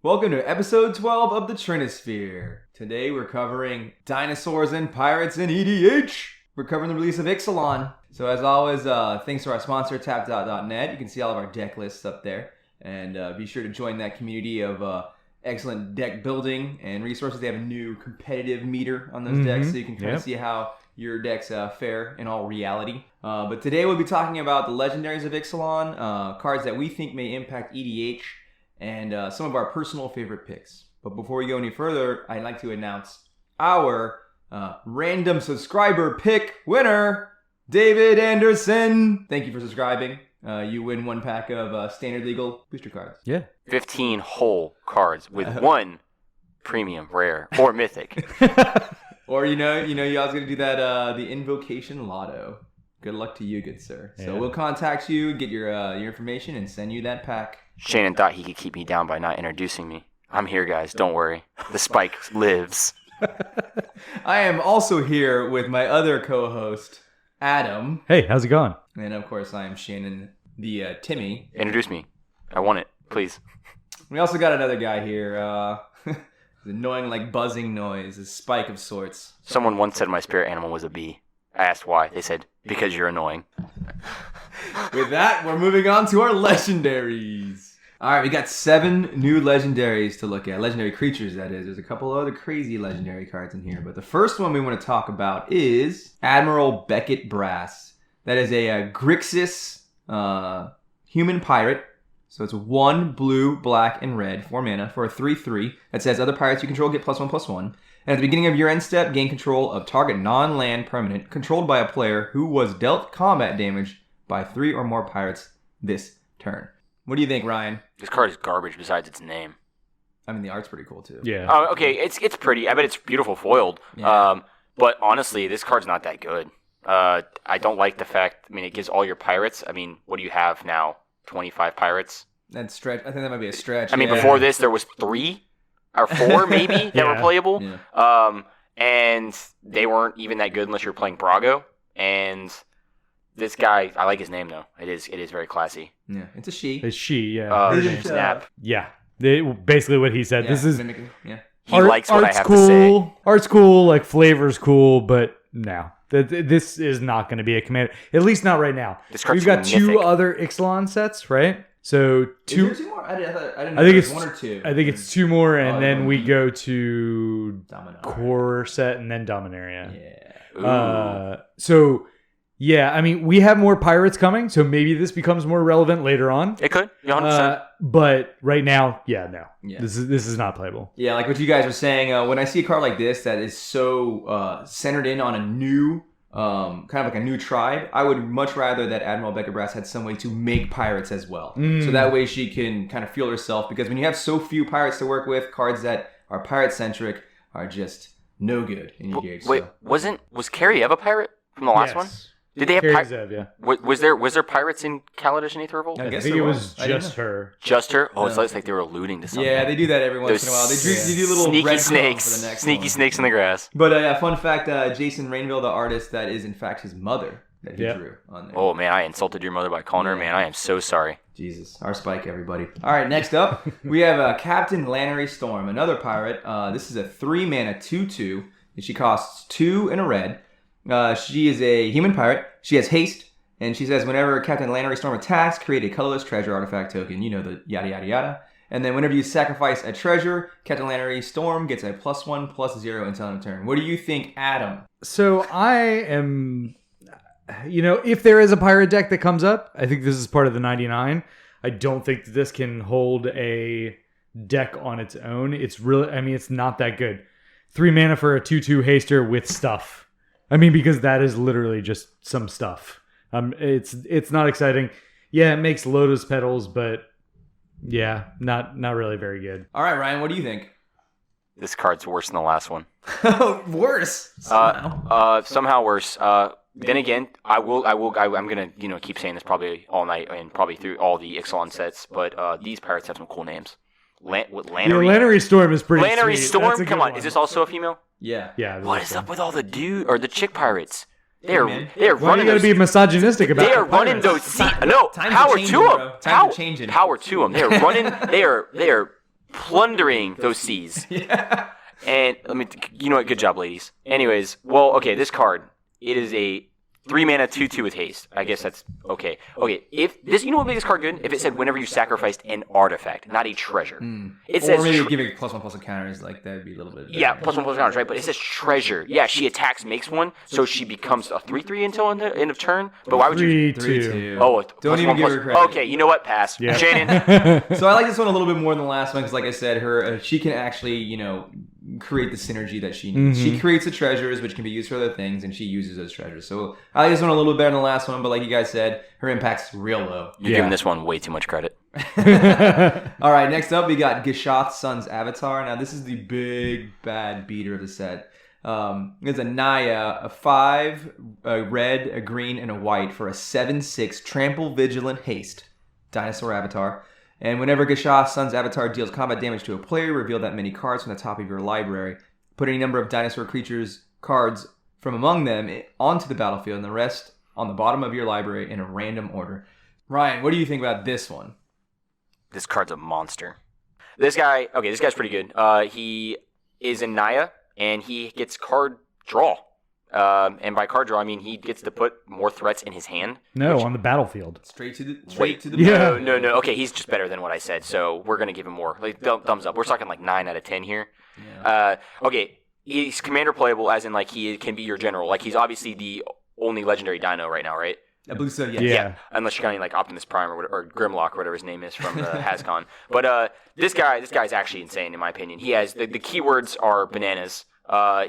Welcome to episode 12 of the Trinisphere. Today we're covering Dinosaurs and Pirates in EDH. We're covering the release of Ixalan. So as always, thanks to our sponsor, Tap.net. You can see all of our deck lists up there. And be sure to join that community of excellent deck building and resources. They have a new competitive meter on those decks, so you can kind of see how your decks fare in all reality. But today we'll be talking about the Legendaries of Exolon, cards that we think may impact EDH, and some of our personal favorite picks. But before we go any further, I'd like to announce our random subscriber pick winner, David Anderson. Thank you for subscribing. You win one pack of standard legal booster cards. Yeah. 15 whole cards with one premium, rare, or mythic. Or you always gonna do that the invocation lotto. Good luck to you, good sir. Yeah. So we'll contact you, get your information, and send you that pack. Shannon thought he could keep me down by not introducing me. I'm here, guys. Don't worry. The spike lives. I am also here with my other co-host, Adam. Hey, how's it going? And of course, I am Shannon, the Timmy. Introduce me. I want it, please. We also got another guy here. Annoying, like buzzing noise, a spike of sorts. Someone once said my spirit animal was a bee. I asked why. They said, because you're annoying. With that, we're moving on to our legendaries. All right, we got 7 new legendaries to look at. Legendary creatures, that is. There's a couple other crazy legendary cards in here. But the first one we want to talk about is Admiral Beckett Brass. That is a Grixis human pirate. So it's 1 blue, black, and red, 4 mana for a 3/3 that says other pirates you control get +1/+1. And at the beginning of your end step, gain control of target non-land permanent controlled by a player who was dealt combat damage by 3 or more pirates this turn. What do you think, Ryan? This card is garbage besides its name. I mean, the art's pretty cool, too. Yeah. Okay, it's pretty. I bet it's beautiful foiled. Yeah. But honestly, this card's not that good. I don't like the fact, it gives all your pirates. What do you have now? 25 pirates? That's stretch. I think that might be a stretch. Before this, there was 3 or 4 maybe that were playable. Yeah. And they weren't even that good unless you're playing Brago. And this guy, I like his name though. It is very classy. Yeah, it's a she. It's she, yeah. Snap. Yeah. Basically what he said. Yeah, this is mimicking. Yeah. He likes what I have cool, to say. Art's cool, like flavor's cool, but no. This is not going to be a commander. At least not right now. We've got 2 other Ixalan sets, right? So 2. Is there 2 more? I didn't know I think it's it's 1 or 2. I think it's 2 more, and then we yeah. go to Dominaria. Core set and then Dominaria. Yeah. So yeah, we have more pirates coming, so maybe this becomes more relevant later on. It could, 100%. But right now, no. Yeah. This is not playable. Yeah, like what you guys were saying, when I see a card like this that is so centered in on a new, kind of like a new tribe, I would much rather that Admiral Beckett Brass had some way to make pirates as well. So that way she can kind of fuel herself, because when you have so few pirates to work with, cards that are pirate-centric are just no good in EDH. Wait, was Carrie Ev a pirate from the last one? Did they have pirates? Yeah. Was there pirates in Kaladesh and Aetherrevolt? I guess think it was I didn't just know. her. Just her? Oh, it's like they were alluding to something. Yeah, they do that every once Those in a while. They do little sneaky red snakes. for the next Sneaky one. snakes in the grass. But fun fact, Jason Rainville, the artist, that is in fact his mother that he drew on there. Oh, man, I insulted your mother by calling her. Man, I am so sorry. Jesus, our spike, everybody. All right, next up, we have Captain Lannery Storm, another pirate. This is a 3 mana 2/2, and she costs 2 and a red. She is a human pirate. She has haste, and she says whenever Captain Lannery Storm attacks, create a colorless treasure artifact token. You know, the yada yada yada. And then whenever you sacrifice a treasure, Captain Lannery Storm gets a +1/+0 until end of turn. What do you think, Adam? So I am, if there is a pirate deck that comes up, I think this is part of the 99. I don't think that this can hold a deck on its own. It's really, it's not that good. 3 mana for a 2/2 haster with stuff. Because that is literally just some stuff. It's not exciting. Yeah, it makes lotus petals, but yeah, not really very good. All right, Ryan, what do you think? This card's worse than the last one. Worse. Somehow worse. Then again, I'm gonna keep saying this probably all night and probably through all the Exolon sets. But these pirates have some cool names. Lannery Storm is pretty Lannery sweet. Storm. Come on, is this also a female? Yeah. What is up with all the the chick pirates? They are Why are running. you gotta be misogynistic about? They are running those. No, power to them. Power to them. They are running. They are plundering those seas. Yeah. And you know what? Good job, ladies. Anyways, well, okay, this card, it is a 3-mana 2/2 with haste. I guess that's okay. Okay, if this, you know what made this card good? If it said whenever you sacrificed an artifact, not a treasure. It says or maybe giving +1/+1 counters, like that'd be a little bit better. Yeah, +1/+1 counters, right? But it says treasure. Yeah, she attacks, makes one, so she becomes a 3/3 until end of turn. But why would you? 3/2. Oh, don't even give her credit. Okay, you know what? Pass. Yeah. Shannon. So I like this one a little bit more than the last one because, like I said, she can actually, create the synergy that she needs. She creates the treasures, which can be used for other things, and she uses those treasures. So I like this one a little bit better than the last one, but like you guys said, her impact's real low. You're giving this one way too much credit. All right, next up we got Gishath's Son's Avatar. Now this is the big bad beater of the set. It's a Naya, a 5, a red, a green, and a white for a 7/6 trample vigilant haste dinosaur avatar. And whenever Gishath's Son's Avatar deals combat damage to a player, reveal that many cards from the top of your library. Put any number of dinosaur creatures cards from among them onto the battlefield, and the rest on the bottom of your library in a random order. Ryan, what do you think about this one? This card's a monster. This guy's pretty good. He is a Naya, and he gets card draw. And by card draw, I mean he gets to put more threats in his hand. No, on the battlefield. Straight to the Yeah. No. Okay, he's just better than what I said, so we're gonna give him more. Like thumbs up. We're talking like 9 out of 10 here. Yeah. Okay, he's commander playable, as in like he can be your general. Like he's obviously the only legendary dino right now, right? I believe so. Yes. Yeah. Unless you're counting like Optimus Prime or Grimlock or whatever his name is from the Hascon. But this guy's actually insane in my opinion. He has the keywords are bananas.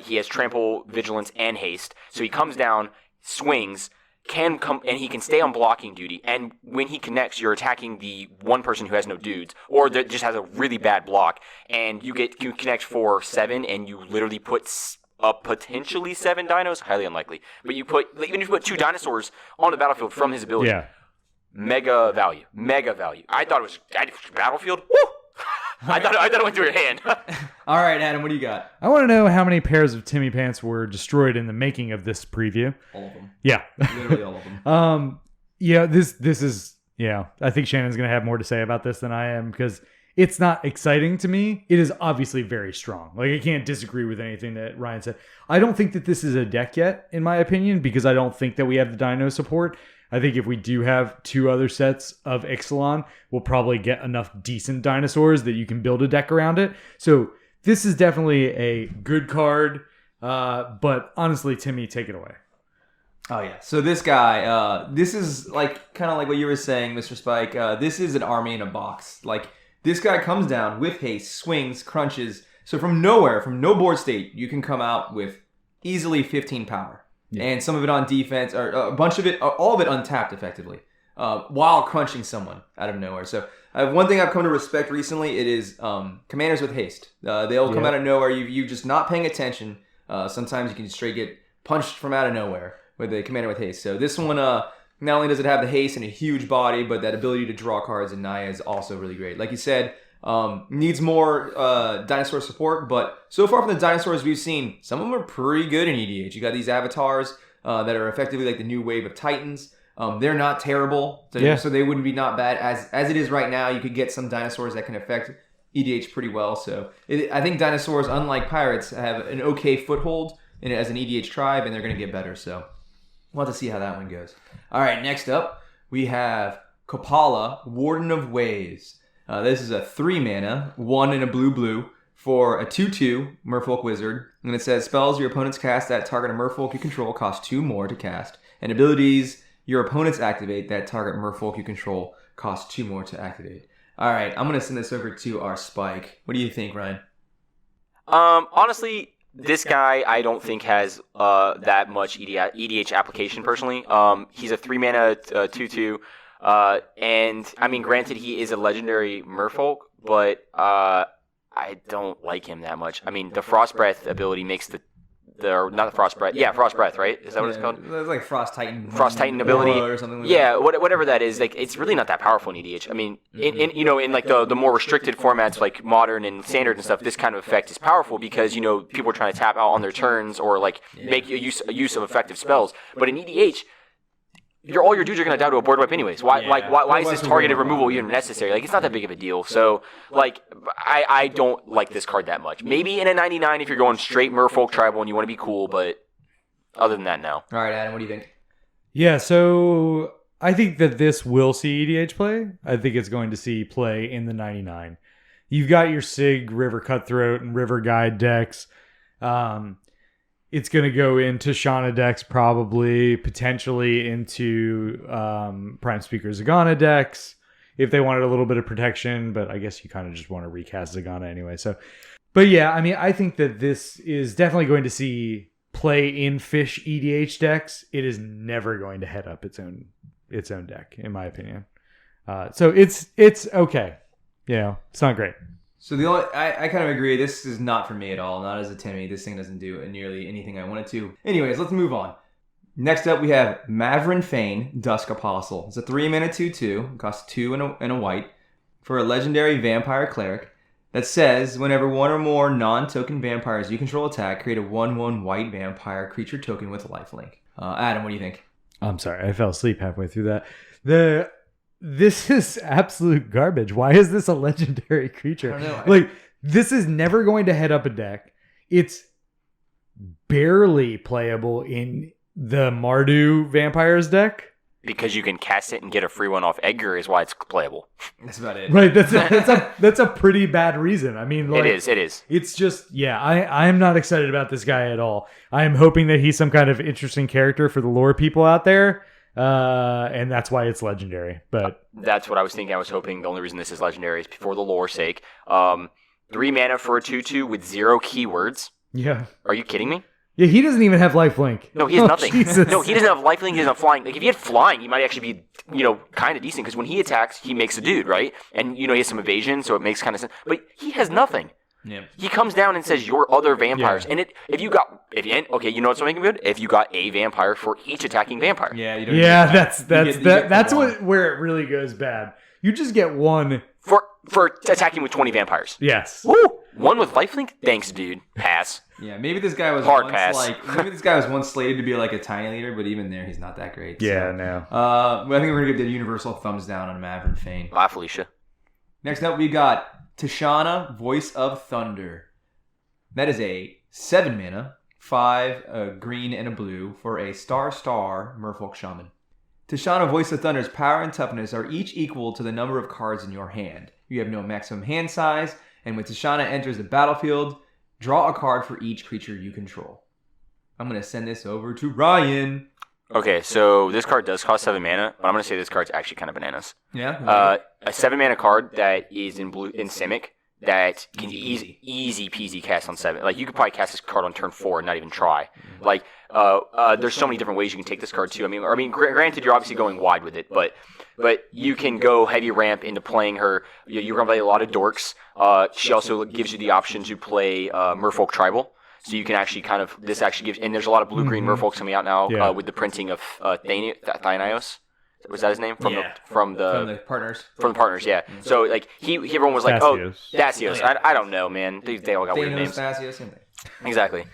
He has trample, vigilance, and haste. So he comes down, swings, can come, and he can stay on blocking duty. And when he connects, you're attacking the one person who has no dudes, or that just has a really bad block. And you connect for 7, and you literally put up potentially 7 dinos. Highly unlikely, but even if you put 2 dinosaurs on the battlefield from his ability. Yeah. Mega value. I thought it was battlefield. Woo! I thought it went through your hand. All right, Adam, what do you got? I want to know how many pairs of Timmy Pants were destroyed in the making of this preview. All of them. Yeah. Literally all of them. Yeah, this is, I think Shannon's going to have more to say about this than I am because it's not exciting to me. It is obviously very strong. Like, I can't disagree with anything that Ryan said. I don't think that this is a deck yet, in my opinion, because I don't think that we have the dino support. I think if we do have 2 other sets of Ixalan, we'll probably get enough decent dinosaurs that you can build a deck around it. So this is definitely a good card, but honestly, Timmy, take it away. Oh, yeah. So this guy, this is like kind of like what you were saying, Mr. Spike. This is an army in a box. Like, this guy comes down with haste, swings, crunches. So from nowhere, from no board state, you can come out with easily 15 power. Yeah. And some of it on defense, or a bunch of it, all of it untapped effectively, while crunching someone out of nowhere. So one thing I've come to respect recently, it is commanders with haste. They'll come out of nowhere. You just not paying attention. Sometimes you can straight get punched from out of nowhere with a commander with haste. So this one, not only does it have the haste and a huge body, but that ability to draw cards in Naya is also really great. Like you said, needs more dinosaur support, but so far from the dinosaurs we've seen, some of them are pretty good in EDH. You got these avatars that are effectively like the new wave of Titans. They're not terrible, so they wouldn't be not bad. As it is right now, you could get some dinosaurs that can affect EDH pretty well. So I think dinosaurs, unlike pirates, have an okay foothold as an EDH tribe, and they're going to get better. So we'll have to see how that one goes. All right, next up, we have Kopala, Warden of Ways. This is a 3 mana, 1 and a blue for a 2/2 Merfolk Wizard. And it says, spells your opponents cast that target a Merfolk you control cost 2 more to cast. And abilities your opponents activate that target Merfolk you control cost 2 more to activate. All right, I'm going to send this over to our Spike. What do you think, Ryan? Honestly, this guy I don't think has that much EDH application personally. He's a 3 mana 2/2. And I mean, granted, he is a legendary Merfolk, but I don't like him that much. I mean, the Frost Breath ability makes not the Frost Breath. Yeah, Frost Breath, right? Is that what it's called? It's like Frost Titan. Frost Titan ability or something like that. Yeah, whatever that is. Like, it's really not that powerful in EDH. I mean, in like the more restricted formats like Modern and Standard and stuff, this kind of effect is powerful because people are trying to tap out on their turns or like make a use of effective spells. But in EDH, all your dudes are gonna die to a board wipe anyways. Why Board is this wipes are targeted really removal fun. even necessary? Like, it's not that big of a deal. So like, I don't like this card that much. Maybe in a 99 if you're going straight Merfolk Tribal and you want to be cool, but other than that, no. All right, Adam, what do you think? Yeah, so I think that this will see EDH play. I think it's going to see play in the 99. You've got your Sig, River Cutthroat, and River Guide decks. It's going to go into Shauna decks, probably, potentially into Prime Speaker Zagana decks, if they wanted a little bit of protection, but I guess you kind of just want to recast Zagana anyway. So, but yeah, I mean, I think that this is definitely going to see play in Fish EDH decks. It is never going to head up its own deck, in my opinion. So it's okay. You know, it's not great. So I kind of agree. This is not for me at all. Not as a Timmy. This thing doesn't do nearly anything I want it to. Anyways, let's move on. Next up, we have Mavrin Fane, Dusk Apostle. It's a 3-mana 2/2. It costs 2 and a white for a legendary vampire cleric that says whenever one or more non-token vampires you control attack, create a 1/1 white vampire creature token with lifelink. Adam, what do you think? I'm sorry, I fell asleep halfway through that. This is absolute garbage. Why is this a legendary creature? I don't know. Like, this is never going to head up a deck. It's barely playable in the Mardu Vampires deck. Because you can cast it and get a free one off Edgar is why it's playable. That's about it. Right, that's a pretty bad reason. I mean, like, It is. It's just, yeah, I am not excited about this guy at all. I am hoping that he's some kind of interesting character for the lore people out there. And that's why it's legendary. But that's what I was thinking. I was hoping the only reason this is legendary is for the lore's sake. 3 mana for a 2/2 with 0 keywords. yeah. Are you kidding me? Yeah, he doesn't even have lifelink. No, he has nothing. Jesus. No, he doesn't have lifelink. He doesn't have flying. Like, if he had flying, he might actually be, kind of decent. Because when he attacks, he makes a dude, right? And he has some evasion, so it makes kind of sense. But he has nothing. Yeah. He comes down and says your other vampires, Yeah. and you know what's making good? If you got a vampire for each attacking vampire. Yeah, you don't Yeah, get that. that's one. where it really goes bad. You just get one. For attacking with 20 vampires. Yes. Woo! One with lifelink? Thanks, dude. Pass. Yeah, maybe this guy was Hard once pass. maybe this guy was once slated to be like a tiny leader, but even there, he's not that great. Yeah, So, no. I think we're gonna give the universal thumbs down on Mavrin Fane. Bye, Felicia. Next up, we got Tishana, Voice of Thunder. That is a 7-mana, 5, a green and a blue for a star Merfolk Shaman. Tishana, Voice of Thunder's power and toughness are each equal to the number of cards in your hand. You have no maximum hand size, and when Tishana enters the battlefield, draw a card for each creature you control. I'm going to send this over to Ryan. Okay, so this card does cost 7 mana, but I'm going to say this card's actually kind of bananas. Yeah? A 7 mana card that is in Simic that can easy peasy cast on 7. Like, you could probably cast this card on turn 4 and not even try. Like, there's so many different ways you can take this card too. I mean, granted, you're obviously going wide with it, but you can go heavy ramp into playing her. You're going to play a lot of dorks. She also gives you the option to play Merfolk Tribal. So you can actually this actually gives, and there's a lot of blue-green Merfolks coming out now with the printing of Thanios. Was that his name? From the partners. From the partners, yeah. So, like, everyone was like, Dacios. I don't know, man. They all got weird names. Thanos, same thing. Exactly.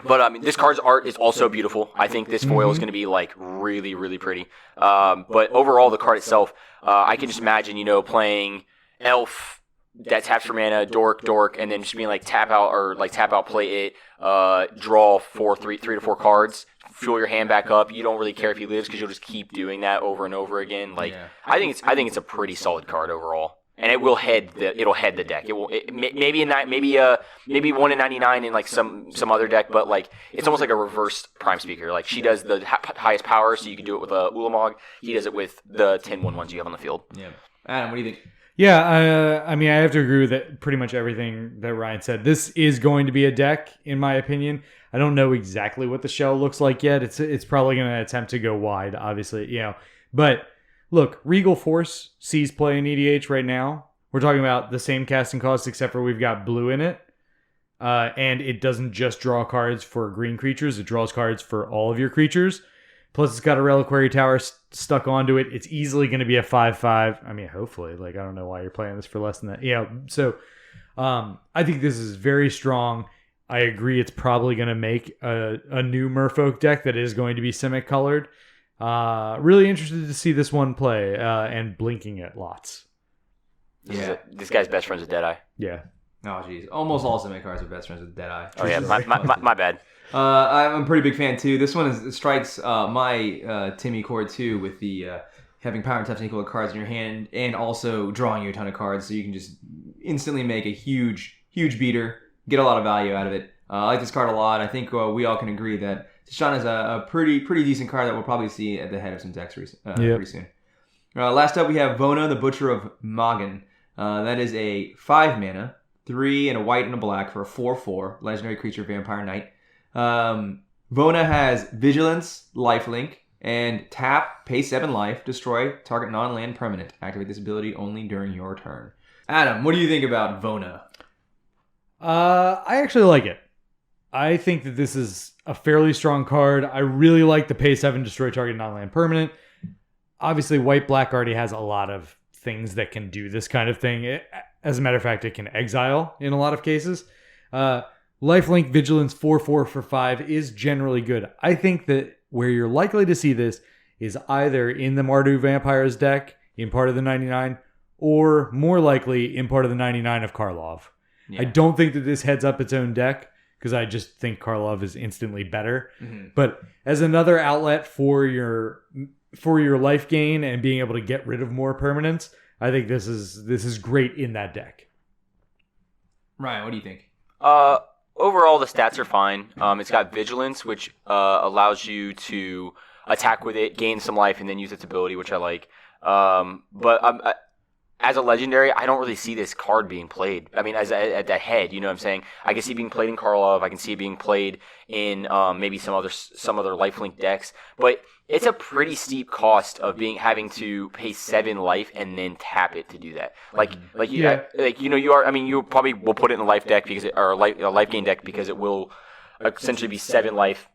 But I mean, this card's art is also beautiful. I think this foil is going to be like really, really pretty. But overall, the card itself, I can just imagine, playing Elf that taps for mana, dork, and then just being like tap out, play it, draw 3 to 4 cards, fuel your hand back up. You don't really care if he lives because you'll just keep doing that over and over again. Like, yeah. I think it's a pretty solid card overall. And it will head the deck. Maybe 1 in 99 in like some other deck, but like it's almost like a reverse Prime Speaker. Like, she does the highest power, so you can do it with a Ulamog. He does it with the 10/1/1s you have on the field. Yeah, Adam, what do you think? Yeah, I mean, I have to agree with that, pretty much everything that Ryan said. This is going to be a deck, in my opinion. I don't know exactly what the shell looks like yet. It's probably going to attempt to go wide, obviously, but. Look, Regal Force sees play in EDH right now. We're talking about the same casting cost, except for we've got blue in it. And it doesn't just draw cards for green creatures. It draws cards for all of your creatures. Plus, it's got a Reliquary Tower stuck onto it. It's easily going to be a 5/5. I mean, hopefully. Like, I don't know why you're playing this for less than that. So I think this is very strong. I agree it's probably going to make a new Merfolk deck that is going to be Simic colored. Really interested to see this one play and blinking it lots. This guy's best friends with Deadeye. Yeah. Oh, jeez. Almost all Simic cards are best friends with Deadeye. Oh, yeah. My bad. I'm a pretty big fan, too. This one strikes my Timmy chord, too, with the having power and toughness equal to cards in your hand and also drawing you a ton of cards, so you can just instantly make a huge beater, get a lot of value out of it. I like this card a lot. I think we all can agree that Chant is a pretty decent card that we'll probably see at the head of some decks pretty soon. Last up, we have Vona, the Butcher of Magan. That is a 5 mana, 3 and a white and a black for a 4/4 legendary creature vampire knight. Vona has Vigilance, Lifelink, and tap, pay 7 life, destroy target non-land permanent. Activate this ability only during your turn. Adam, what do you think about Vona? I actually like it. I think that this is a fairly strong card. I really like the pay 7, destroy target non-land permanent. Obviously, white-black already has a lot of things that can do this kind of thing. As a matter of fact, it can exile in a lot of cases. Lifelink Vigilance 4/4 for 5 is generally good. I think that where you're likely to see this is either in the Mardu Vampires deck in part of the 99, or more likely in part of the 99 of Karlov. Yeah. I don't think that this heads up its own deck, because I just think Karlov is instantly better. Mm-hmm. But as another outlet for your life gain and being able to get rid of more permanents, I think this is great in that deck. Ryan, what do you think? Overall, the stats are fine. It's got Vigilance, which allows you to attack with it, gain some life, and then use its ability, which I like. But as a legendary, I don't really see this card being played. I mean, at that head, you know what I'm saying? I can see it being played in Karlov. I can see it being played in maybe some other lifelink decks. But it's a pretty steep cost of having to pay 7 life and then tap it to do that. You probably will put it in a life deck or a life gain deck because it will essentially be 7 life.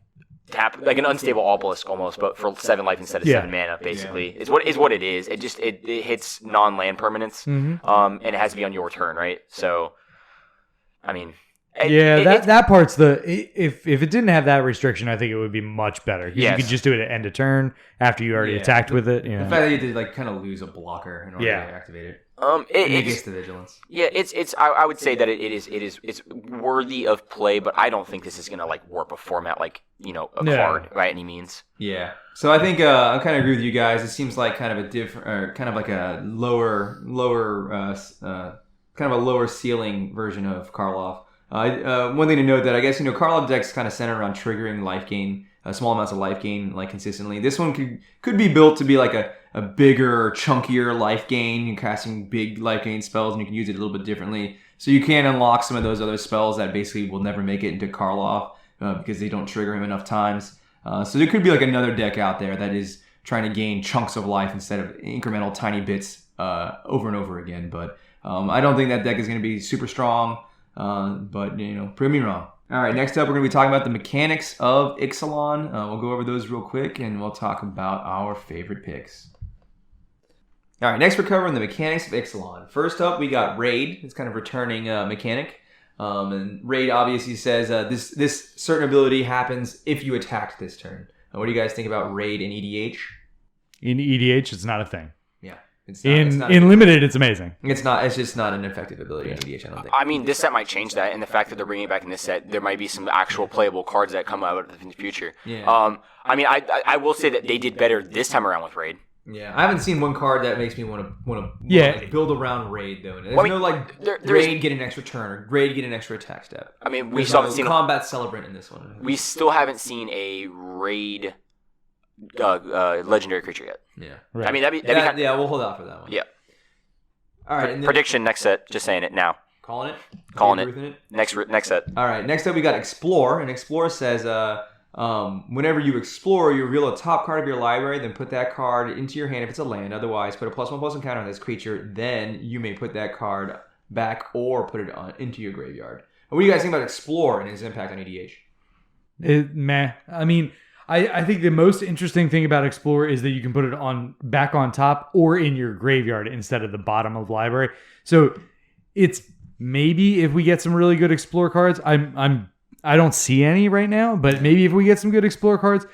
Tap like an unstable obelisk almost, but for 7 life instead of 7 mana, basically. Yeah. Is what it is. It hits non-land permanents, and it has to be on your turn, right? So, I mean, that part's if it didn't have that restriction, I think it would be much better. You could just do it at end of turn after you already attacked with it. You know? The fact that you did kind of lose a blocker in order to activate it. It negates the vigilance. Yeah, it's. I would say that it's worthy of play, but I don't think this is gonna warp a format card by any means. Yeah. So I think I kind of agree with you guys. It seems like kind of a different, or kind of like a lower, kind of a lower ceiling version of Karlov. One thing to note that I guess Karlov decks kind of center around triggering life gain, small amounts of life gain consistently. This one could be built to be like a bigger, chunkier life gain. You're casting big life gain spells, and you can use it a little bit differently. So you can unlock some of those other spells that basically will never make it into Karlov because they don't trigger him enough times. So there could be another deck out there that is trying to gain chunks of life instead of incremental tiny bits over and over again. But I don't think that deck is going to be super strong. But prove me wrong. All right, next up we're going to be talking about the mechanics of Ixalan. We'll go over those real quick, and we'll talk about our favorite picks. All right, next we're covering the mechanics of Ixalan. First up, we got Raid. It's kind of returning mechanic. And Raid obviously says this certain ability happens if you attacked this turn. What do you guys think about Raid in EDH? In EDH, it's not a thing. Yeah. In limited, it's amazing. It's not. It's just not an effective ability in EDH, I don't think. I mean, this set might change that, and the fact that they're bringing it back in this set, there might be some actual playable cards that come out in the future. Yeah. I mean, I will say that they did better this time around with Raid. Yeah, I haven't seen one card that makes me want to build around Raid though. There's Raid get an extra turn or Raid get an extra attack step. I mean, we still haven't seen combat celebrant in this one. We still haven't seen a Raid legendary creature yet. Yeah, right. I mean, that'd be we'll hold out for that one. Yeah. All right. Prediction next set. Just saying it now. Calling it. Calling it. Next set. All right. Next up, we got Explore, and Explore says, whenever you explore, you reveal a top card of your library, then put that card into your hand if it's a land. Otherwise, put a +1/+1 counter on this creature. Then you may put that card back or put it into your graveyard. And what do you guys think about Explore and its impact on EDH? I mean, I think the most interesting thing about Explore is that you can put it back on top or in your graveyard instead of the bottom of the library. So it's maybe if we get some really good Explore cards, I don't see any right now, but maybe if we get some good Explore cards,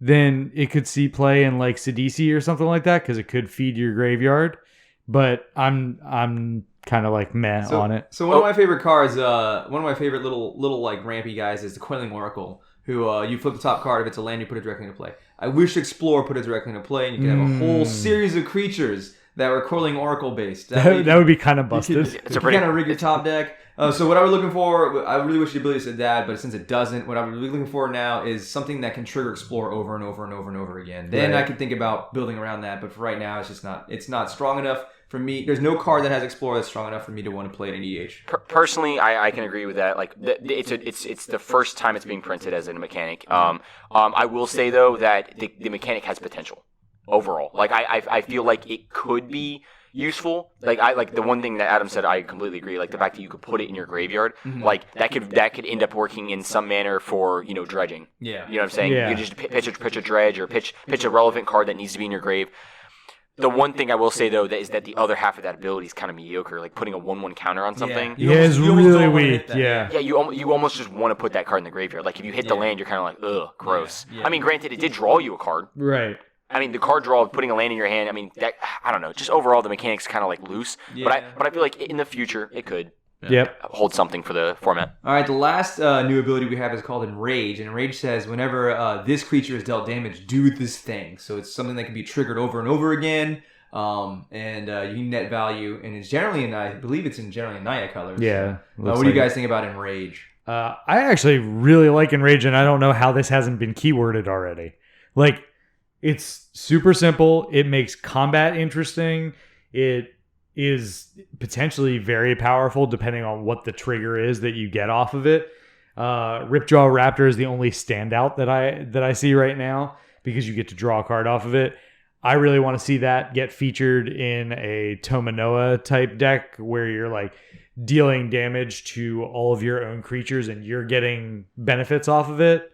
then it could see play in like Sidisi or something like that because it could feed your graveyard. But I'm kind of like meh on it. So one of my favorite cards, one of my favorite little like rampy guys is the Quelling Oracle, who you flip the top card. If it's a land, you put it directly into play. I wish Explorer put it directly into play, and you can have a whole series of creatures that were Quelling Oracle based. That would be kind of busted. You could kind of rig your top deck. So what I was looking for, I really wish the ability said that, but since it doesn't, what I'm really looking for now is something that can trigger Explore over and over and over and over again. Then I can think about building around that, but for right now, it's not strong enough for me. There's no card that has Explore that's strong enough for me to want to play it in EDH. Personally, I can agree with that. Like, it's the first time it's being printed as a mechanic. I will say though that the mechanic has potential overall. Like, I feel like it could be useful. Like the one thing that Adam said, I completely agree. Like the fact that you could put it in your graveyard, like that could end up working in some manner for dredging. Yeah, you know what I'm saying. Yeah. You could just pitch a dredge or pitch a relevant card that needs to be in your grave. The one thing I will say though is that the other half of that ability is kind of mediocre. Like putting a 1/1 counter on something. Yeah, it's really weak. Yeah, you almost just want to put that card in the graveyard. Like if you hit the land, you're kind of like, ugh, gross. Yeah. I mean, granted, it did draw you a card. Right. I mean, the card draw, putting a land in your hand, I mean, that, I don't know. Just overall, the mechanics kind of like loose. Yeah. But I feel like in the future, it could hold something for the format. All right, the last new ability we have is called Enrage. And Enrage says whenever this creature is dealt damage, do this thing. So it's something that can be triggered over and over again. And you can net value. And it's generally I believe it's generally in Naya colors. Yeah. What do you guys think about Enrage? I actually really like Enrage, and I don't know how this hasn't been keyworded already. Like, it's super simple. It makes combat interesting. It is potentially very powerful depending on what the trigger is that you get off of it. Ripjaw Raptor is the only standout that I see right now because you get to draw a card off of it. I really want to see that get featured in a Tomanoa type deck where you're like dealing damage to all of your own creatures and you're getting benefits off of it.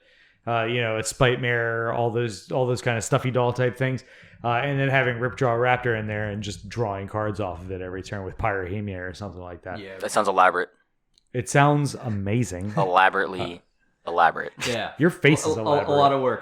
It's Spite Mirror, all those kind of stuffy doll type things. And then having Ripjaw Raptor in there and just drawing cards off of it every turn with Pyrrhemia or something like that. Yeah. That sounds elaborate. It sounds amazing. Elaborate. Yeah. Your face is elaborate. A lot of work.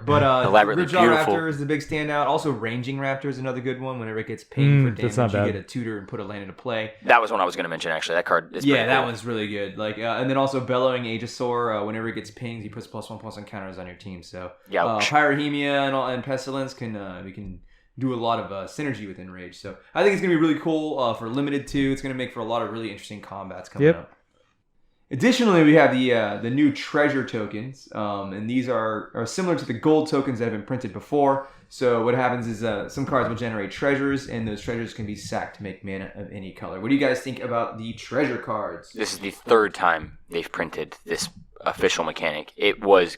But elaborately Ripjaw beautiful. Raptor is the big standout. Also, Ranging Raptor is another good one. Whenever it gets pinged for damage, that's not you bad. get a tutor and put a land into play. That was one I was going to mention, actually. That card is pretty that cool. one's really good. Like, and then also Bellowing Aegisaur. Whenever it gets pinged, he puts +1/+1 counters on your team. So Pyrrhemia and Pestilence we can do a lot of synergy with Enrage. So I think it's gonna be really cool for limited too. It's gonna make for a lot of really interesting combats coming up. Additionally, we have the new treasure tokens, and these are similar to the gold tokens that have been printed before. So what happens is some cards will generate treasures, and those treasures can be sacked to make mana of any color. What do you guys think about the treasure cards? This is the third time they've printed this official mechanic. It was,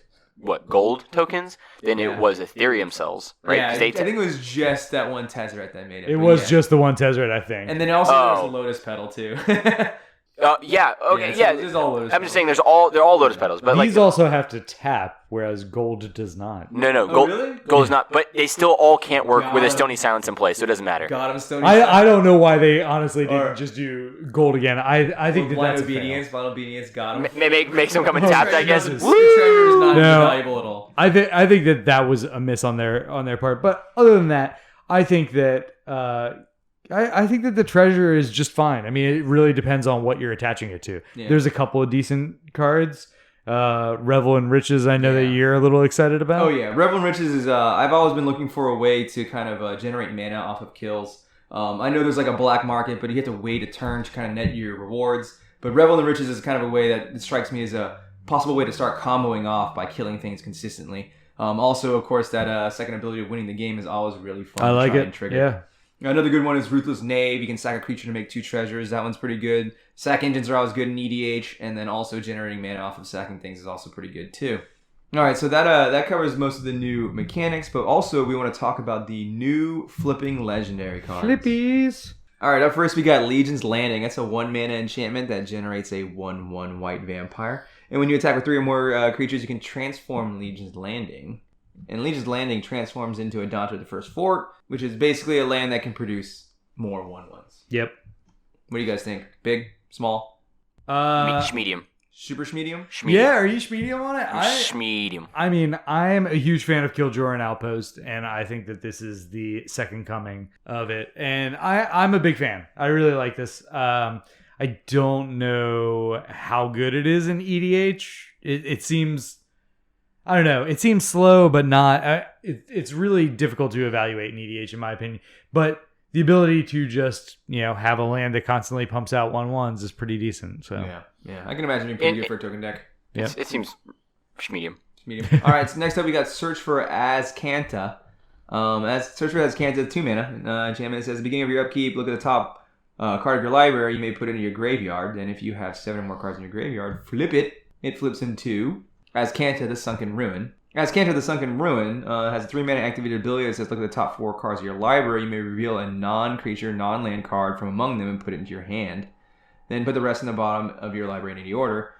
gold tokens? Then it was Ethereum cells, right? Yeah, I think it was just that one Tezzeret that made it. It was just the one Tezzeret, I think. And then also there's a Lotus Petal too. There's all Lotus I'm just saying they're all Lotus Petals, but these also have to tap, whereas gold does not. No, gold. Really? Gold is not, but they still all can't work with a Stony Silence in place, so it doesn't matter. Got him, Stony Silence. I don't know why they honestly didn't just do gold again. I think that's obedience. Blind obedience. Got him. Makes them come and tapped, I guess. The treasure is not valuable at all. I think that was a miss on their part. But other than that, I think that I think that the treasure is just fine. I mean, it really depends on what you're attaching it to. Yeah. There's a couple of decent cards. Revel in Riches, I know that you're a little excited about. Oh yeah, Revel in Riches is. I've always been looking for a way to kind of generate mana off of kills. I know there's like a black market, but you have to wait a turn to kind of net your rewards. But Revel in Riches is kind of a way that it strikes me as a possible way to start comboing off by killing things consistently. Also, of course, that second ability of winning the game is always really fun. I like to try it. And trigger. Yeah. Another good one is Ruthless Knave. You can sack a creature to make 2 treasures. That one's pretty good. Sack engines are always good in EDH, and then also generating mana off of sacking things is also pretty good too. All right, so that covers most of the new mechanics, but also we want to talk about the new flipping legendary cards. Flippies. All right, up first we got Legion's Landing. That's a 1-mana enchantment that generates a 1/1 white vampire. And when you attack with 3 or more creatures, you can transform Legion's Landing. And Legion's Landing transforms into a Daughter of the First Fort, which is basically a land that can produce more 1/1s. Yep. What do you guys think? Big? Small? Medium. Super Schmedium? Yeah, are you Schmedium on it? Schmedium. I mean, I'm a huge fan of Killjoy and Outpost, and I think that this is the second coming of it. And I'm a big fan. I really like this. I don't know how good it is in EDH. It seems, I don't know, it seems slow, but not. It's really difficult to evaluate in EDH, in my opinion. But the ability to just, have a land that constantly pumps out 1/1s is pretty decent. So Yeah. I can imagine being pretty good for a token deck. It seems medium. All right, so next up we got Search for Azcanta. Search for Azcanta, 2 mana. Enchantment says, at the beginning of your upkeep, look at the top card of your library. You may put it into your graveyard. Then if you have 7 or more cards in your graveyard, flip it. It flips into Azcanta, the Sunken Ruin. Azcanta, the Sunken Ruin has a 3 mana activated ability that says, look at the top 4 cards of your library. You may reveal a non-creature, non-land card from among them and put it into your hand. Then put the rest in the bottom of your library in any order.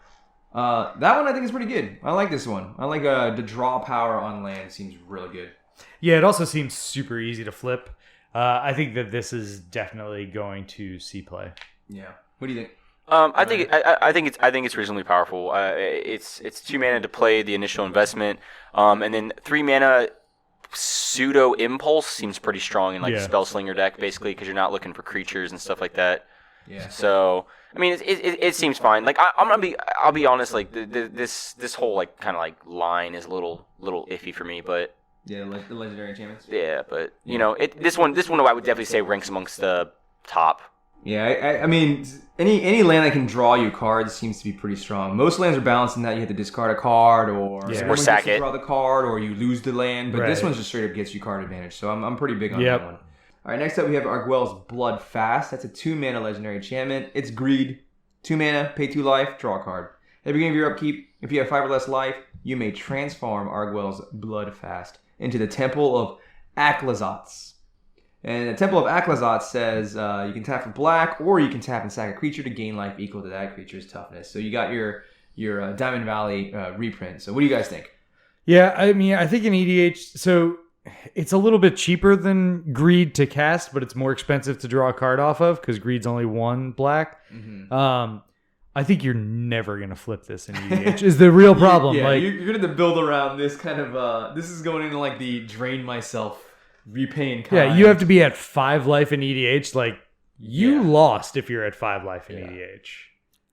That one I think is pretty good. I like this one. I like the draw power on land. Seems really good. Yeah, it also seems super easy to flip. I think that this is definitely going to see play. Yeah. What do you think? I think it's reasonably powerful. It's 2 mana to play the initial investment, and then 3 mana pseudo impulse seems pretty strong in Spellslinger deck basically because you're not looking for creatures and stuff like that. Yeah. So I mean, it seems fine. Like I'll be honest. Like this whole kind of line is a little iffy for me, but yeah, like the legendary enchantments. Yeah, but this one I would definitely say ranks amongst the top. Yeah, I mean, any land that can draw you cards seems to be pretty strong. Most lands are balanced in that you have to discard a card, or sack it, draw the card, or you lose the land. But this one just straight up gets you card advantage. So I'm pretty big on that one. All right, next up we have Arguel's Bloodfast. That's a 2 mana legendary enchantment. It's Greed, 2 mana, pay 2 life, draw a card. At the beginning of your upkeep, if you have 5 or less life, you may transform Arguel's Bloodfast into the Temple of Aklazotz. And the Temple of Aklazotz says you can tap for black, or you can tap and sack a creature to gain life equal to that creature's toughness. So you got your Diamond Valley reprint. So what do you guys think? Yeah, I mean, I think in EDH, so it's a little bit cheaper than Greed to cast, but it's more expensive to draw a card off of because Greed's only 1 black. Mm-hmm. I think you're never going to flip this in EDH is the real problem. Yeah, you're going to have to build around this kind of, this is going into the drain myself repaying kind. Yeah, you have to be at 5 life in EDH. You lost if you're at 5 life in EDH.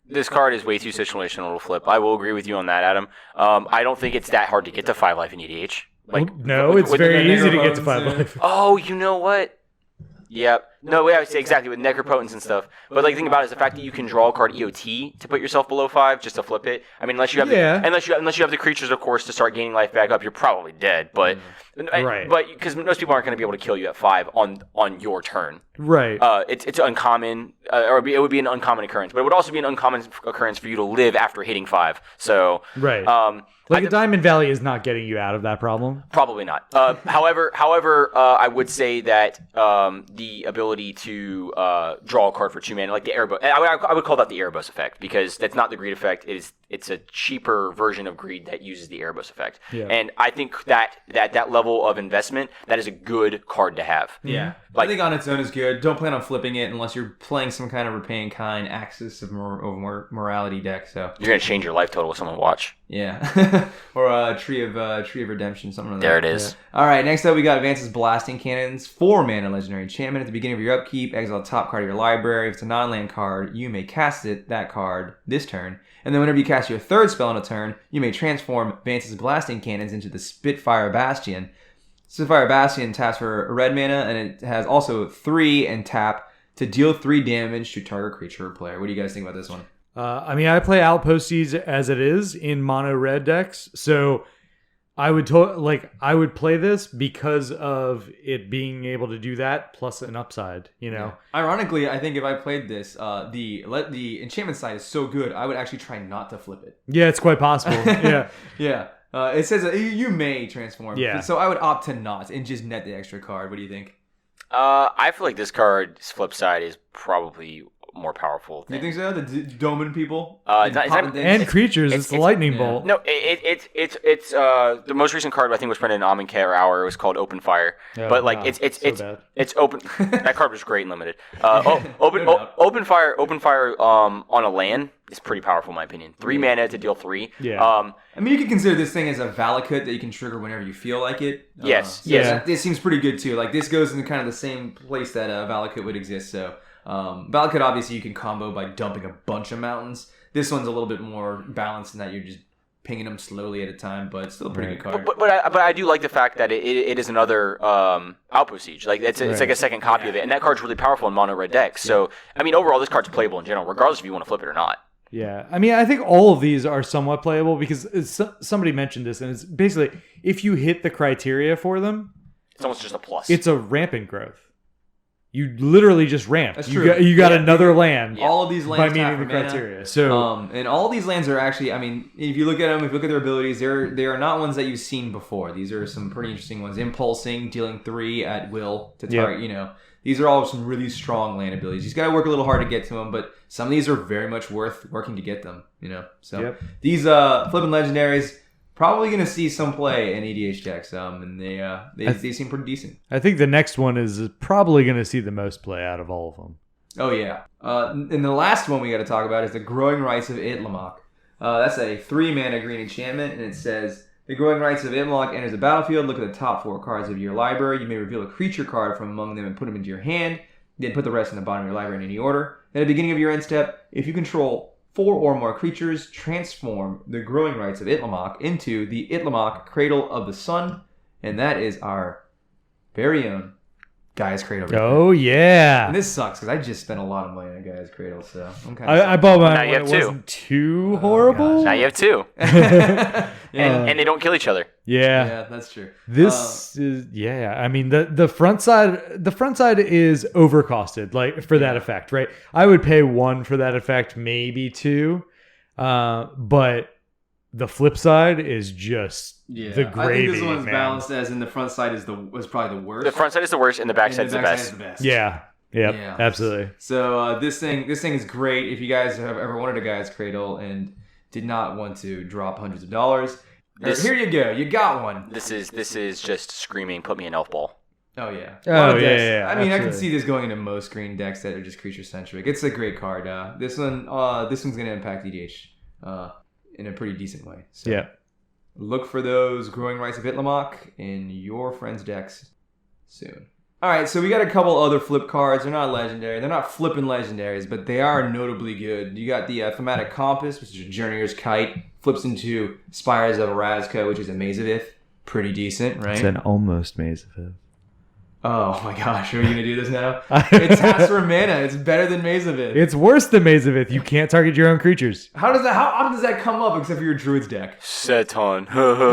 This card is way too situational to flip. I will agree with you on that, Adam. I don't think it's that hard to get to 5 life in EDH. No, it's very easy to get to 5 life. Oh, you know what? Yep. No, I would say exactly with Necropotence and stuff. But the thing about it is the fact that you can draw a card EOT to put yourself below 5 just to flip it. I mean, unless you have the creatures, of course, to start gaining life back up, you're probably dead. But but because most people aren't going to be able to kill you at 5 on your turn. Right. It's uncommon, or it would be an uncommon occurrence. But it would also be an uncommon occurrence for you to live after hitting 5. So right. A Diamond Valley is not getting you out of that problem. Probably not. However, I would say that the ability to draw a card for 2 mana, like the Erebos, I would call that the Erebos effect because that's not the Greed effect. It's a cheaper version of Greed that uses the Erebos effect. Yeah. And I think that level of investment, that is a good card to have. Yeah. I think on its own is good. Don't plan on flipping it unless you're playing some kind of Repaying Kind Axis of Morality deck. So you're gonna change your life total with someone watch. Yeah. Or a Tree of Redemption, something like that. There it is. Yeah. All right, next up we got Advance's Blasting Cannons, 4 mana legendary enchantment. At the beginning of your upkeep, exile the top card of your library. If it's a non-land card, you may cast that card this turn. And then whenever you cast your 3rd spell in a turn, you may transform Advance's Blasting Cannons into the Spitfire Bastion. Spitfire Bastion taps for a red mana, and it has also 3 and tap to deal 3 damage to target creature or player. What do you guys think about this one? I mean, I play Outposties as it is in mono red decks, so I would play this because of it being able to do that plus an upside. Yeah. Ironically, I think if I played this, the enchantment side is so good, I would actually try not to flip it. Yeah, it's quite possible. Yeah. Yeah. It says that you may transform. Yeah. So I would opt to not and just net the extra card. What do you think? I feel like this card's flip side is probably more powerful You thing. think so? The Doman people? And creatures, it's the lightning bolt. No, it's the most recent card I think was printed in Amonkhet Hour. It was called Open Fire, but like it's open. That card was great and limited. Open Fire on a land is pretty powerful in my opinion. 3 mana to deal 3. Yeah. I mean, you can consider this thing as a Valakut that you can trigger whenever you feel like it. Yes. This seems pretty good too. Like this goes into kind of the same place that Valakut would exist. So Valakut obviously you can combo by dumping a bunch of mountains. This one's a little bit more balanced in that you're just pinging them slowly at a time, but it's still a pretty good card. But I do like the fact that it is another Outpost Siege. Like it's like a second copy of it, and that card's really powerful in mono red decks. So I mean, overall, this card's playable in general, regardless if you want to flip it or not. Yeah, I mean, I think all of these are somewhat playable because somebody mentioned this, and it's basically if you hit the criteria for them, it's almost just a plus. It's a rampant growth. You literally just ramp. That's true. You got another land. All of these lands by meeting the criteria. So, and all these lands are actually, I mean, if you look at them, if you look at their abilities, they are not ones that you've seen before. These are some pretty interesting ones. Impulsing, dealing 3 at will to target. You know, these are all some really strong land abilities. You just got to work a little hard to get to them, but some of these are very much worth working to get them. You know, so these flipping legendaries. Probably going to see some play in EDH decks, and they seem pretty decent. I think the next one is probably going to see the most play out of all of them. Oh, yeah. And the last one we got to talk about is the Growing Rights of Itlimoc. That's a 3-mana green enchantment, and it says, the Growing Rights of Itlimoc enters the battlefield. Look at the top 4 cards of your library. You may reveal a creature card from among them and put them into your hand. Then put the rest in the bottom of your library in any order. At the beginning of your end step, if you control 4 or more creatures, transform the Growing Rights of Itlimoc into the Itlimoc Cradle of the Sun, and that is our very own Gaia's Cradle. Oh, yeah. And this sucks, because I just spent a lot of money on Gaia's Cradle, so I'm kind of I bought mine when it 2. wasn't too horrible. Now you have 2. And they don't kill each other. Yeah, that's true. This is I mean the front side is overcosted like for that effect, right? I would pay 1 for that effect, maybe 2. But the flip side is just the gravy. I think this one's balanced as in the front side was probably the worst. The front side is the worst and the back side is the best. Yeah. Yeah, absolutely. So this thing is great. If you guys have ever wanted a Gaia's Cradle and did not want to drop hundreds of dollars, here you go. You got one. This is just screaming, put me an elf ball. Oh, yeah. Yeah. I mean, I can see this going into most green decks that are just creature-centric. It's a great card. This one's going to impact EDH in a pretty decent way. So look for those Growing Rights of Itlimoc in your friends' decks soon. All right, so we got a couple other flip cards. They're not legendary. They're not flipping legendaries, but they are notably good. You got the Thematic Compass, which is a Journeyer's Kite. Flips into Spires of Erazka, which is a Mazavith. Pretty decent, right? It's an almost Mazavith. Oh my gosh, are we going to do this now? It taps for mana. It's better than Mazavith. It's worse than Mazavith. You can't target your own creatures. How often does that come up except for your Druid's deck? Seton. Alright,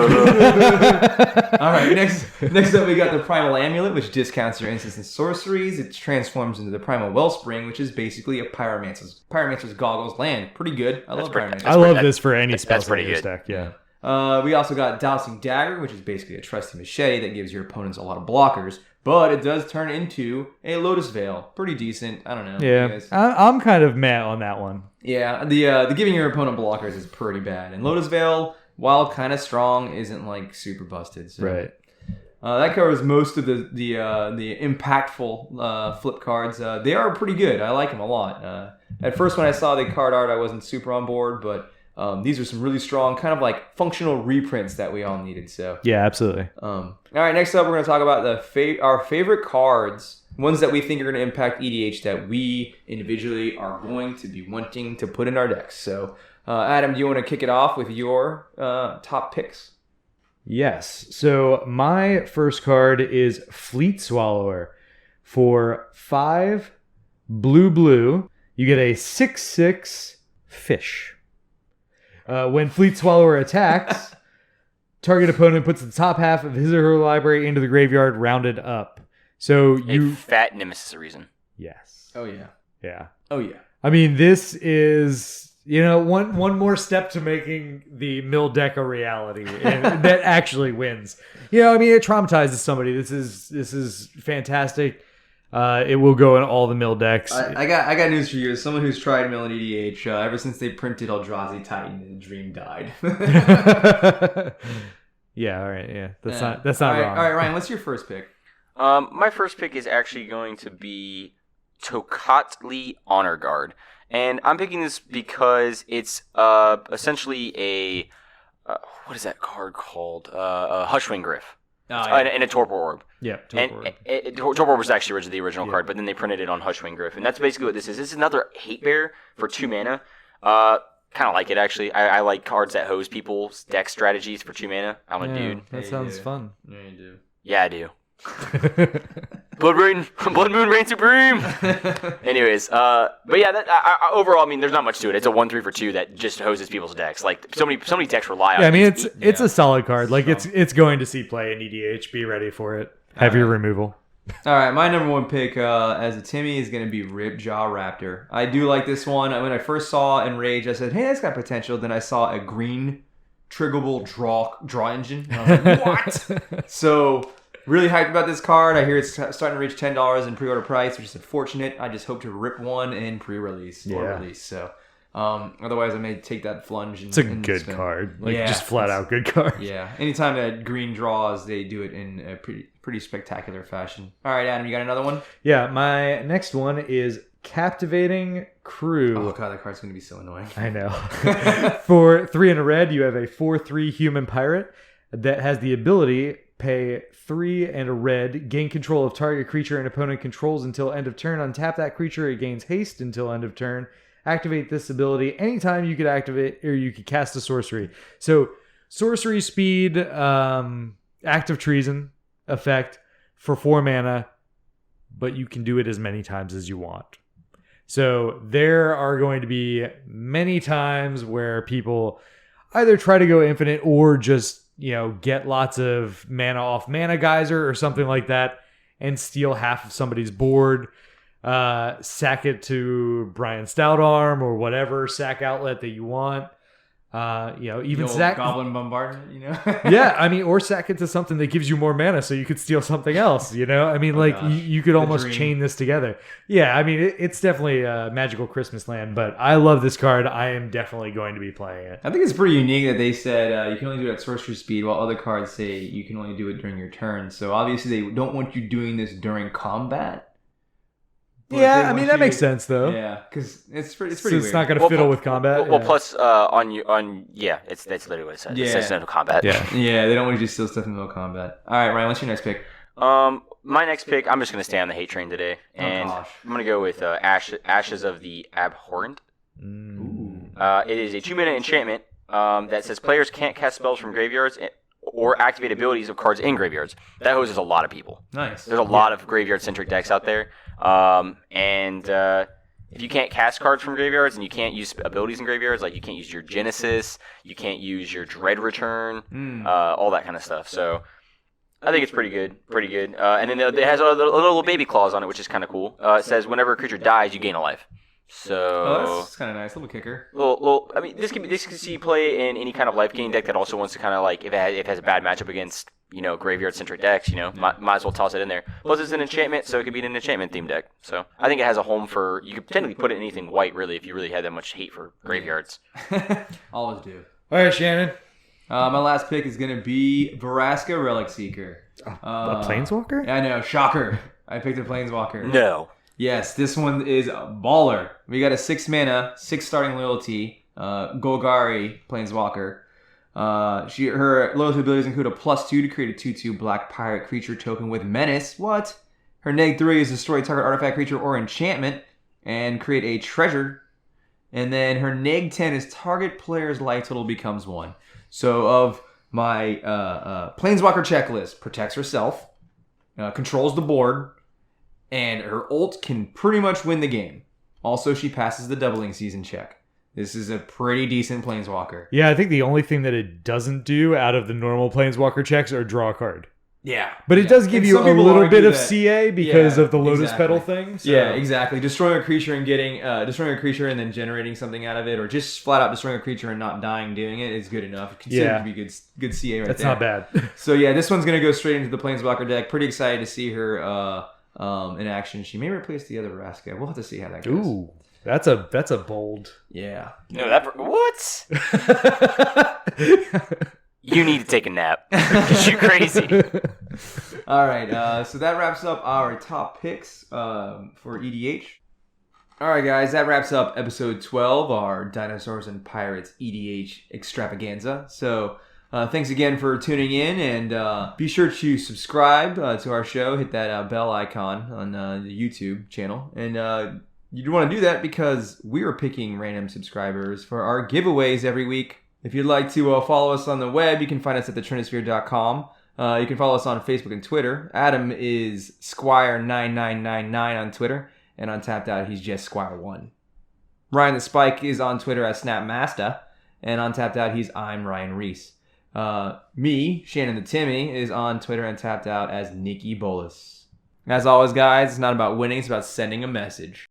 next up we got the Primal Amulet, which discounts your instants and sorceries. It transforms into the Primal Wellspring, which is basically a Pyromancer's Goggles land. Pretty good. I love Pyromancer's. I love this for any Spellslinger's deck, yeah. We also got Dousing Dagger, which is basically a trusty machete that gives your opponents a lot of blockers. But it does turn into a Lotus Veil. Pretty decent. I don't know. Yeah, I'm kind of mad on that one. Yeah, the giving your opponent blockers is pretty bad. And Lotus Veil, while kind of strong, isn't like super busted. So. Right. That covers most of the impactful flip cards. They are pretty good. I like them a lot. At first, when I saw the card art, I wasn't super on board, but these are some really strong, kind of like functional reprints that we all needed. So yeah, absolutely. All right, next up, we're going to talk about our favorite cards, ones that we think are going to impact EDH that we individually are going to be wanting to put in our decks. So, Adam, do you want to kick it off with your top picks? Yes. So my first card is Fleet Swallower. For 5 blue, you get a 6/6 fish. When Fleet Swallower attacks, target opponent puts the top half of his or her library into the graveyard, rounded up. So a fat Nemesis reason. Yes. Oh yeah. Yeah. Oh yeah. I mean, this is one more step to making the mill deck a reality, and that actually wins. I mean, it traumatizes somebody. This is fantastic. It will go in all the mill decks. I got news for you. As someone who's tried mill and EDH, ever since they printed Eldrazi Titan, the dream died. Yeah, all right, yeah. That's not all wrong. All right, Ryan, what's your first pick? My first pick is actually going to be Tocatli Honor Guard. And I'm picking this because it's essentially a... what is that card called? A Hushwing Griff. And a Torpor Orb. Yeah, Torpor Orb. Torpor Orb was actually originally the original card, but then they printed it on Hushwing Griff. And that's basically what this is. This is another Hate Bear for 2 mana. Kind of like it, actually. I like cards that hose people's deck strategies for 2 mana. I'm a dude. That sounds fun. Yeah, you do. Yeah, I do. Blood Moon Reign Supreme. Anyways, but yeah, overall, I mean, there's not much to it. It's a 1/3 for 2 that just hoses people's decks. Like so many decks rely on. Yeah, I mean, it's a solid card. Like it's going to see play in EDH. Be ready for it. Have your removal. All right, my number 1 pick as a Timmy is going to be Ripjaw Raptor. I do like this one. When I first saw Enrage, I said, "Hey, that's got potential." Then I saw a green triggerable draw engine. And I was like, what? So. Really hyped about this card. I hear it's starting to reach $10 in pre-order price, which is unfortunate. I just hope to rip one in pre-release or release. So, otherwise, I may take that plunge. It's a good card, just flat out good card. Yeah. Anytime that green draws, they do it in a pretty spectacular fashion. All right, Adam, you got another one? Yeah, my next one is Captivating Crew. Oh god, that card's gonna be so annoying. I know. For 3 and a red, you have a 4/3 human pirate that has the ability. Pay 3 and a red, gain control of target creature and opponent controls until end of turn. Untap that creature, it gains haste until end of turn. Activate this ability anytime you could activate or you could cast a sorcery. So, sorcery speed, act of treason effect for 4 mana, but you can do it as many times as you want. So, there are going to be many times where people either try to go infinite or just get lots of mana off Mana Geyser or something like that and steal half of somebody's board. Sack it to Brian Stoutarm or whatever sack outlet that you want. Even sack Goblin Bombardment, Yeah, I mean, or sack it to something that gives you more mana so you could steal something else, I mean, you could almost chain this together. Yeah, I mean, it's definitely a magical Christmas land, but I love this card. I am definitely going to be playing it. I think it's pretty unique that they said you can only do it at sorcery speed, while other cards say you can only do it during your turn. So obviously they don't want you doing this during combat. Yeah, I mean that makes sense though. Yeah, because it's pretty. So it's not going to fiddle with combat. Well, plus that's literally what it says. It says no combat. Yeah, they don't want you to steal stuff in no combat. All right, Ryan, what's your next pick? My next pick, I'm just going to stay on the hate train today, and I'm going to go with Ashes of the Abhorrent. It is a 2-mana enchantment that says players can't cast spells from graveyards or activate abilities of cards in graveyards. That hoses a lot of people. Nice. There's a lot of graveyard-centric decks out there. If you can't cast cards from graveyards and you can't use abilities in graveyards, like you can't use your Genesis, you can't use your Dread Return, all that kind of stuff. So I think it's pretty good. And then it has a little baby clause on it, which is kind of cool. It says whenever a creature dies, you gain a life. So that's kind of nice, little kicker. I mean, this can see play in any kind of life gain deck that also wants to kind of like if it has a bad matchup against graveyard centric decks. Might as well toss it in there. Plus, it's an enchantment, so it could be an enchantment themed deck. So I think it has a home for you could technically put it in anything white, really, if you really had that much hate for graveyards. Always do. All right, Shannon. My last pick is gonna be Vraska Relic Seeker. A Planeswalker? I know, shocker. I picked a Planeswalker. No. Yes, this one is a baller. We got a 6 mana, 6 starting loyalty, Golgari Planeswalker. Her loyalty abilities include a +2 to create a 2/2 black pirate creature token with menace. What? Her -3 is destroy target artifact, creature, or enchantment and create a treasure. And then her -10 is target player's life total becomes 1. So of my Planeswalker checklist, protects herself, controls the board, and her ult can pretty much win the game. Also, she passes the doubling season check. This is a pretty decent Planeswalker. Yeah, I think the only thing that it doesn't do out of the normal Planeswalker checks are draw a card. Yeah. But it does give you a little bit of CA because of the Lotus Petal thing. So. Yeah, exactly. Destroying a creature and and then generating something out of it, or just flat out destroying a creature and not dying doing it is good enough. Considered to be good CA right That's there. not bad. So yeah, this one's going to go straight into the Planeswalker deck. Pretty excited to see her in action. She may replace the other Vraska. We'll have to see how that goes. Ooh, that's a bold. Yeah. No, what? You need to take a nap. You're crazy. All right. So that wraps up our top picks for EDH. All right, guys. That wraps up episode 12, our Dinosaurs and Pirates EDH extravaganza. So thanks again for tuning in, and be sure to subscribe to our show. Hit that bell icon on the YouTube channel, and you want to do that because we are picking random subscribers for our giveaways every week. If you'd like to follow us on the web, you can find us at thetrinisphere.com. You can follow us on Facebook and Twitter. Adam is Squire9999 on Twitter, and on Tapped Out, he's just Squire1. Ryan the Spike is on Twitter as Snapmaster, and on Tapped Out, I'm Ryan Reese. Me, Shannon the Timmy, is on Twitter and Tapped Out as Nikki Bolus. As always, guys, it's not about winning, it's about sending a message.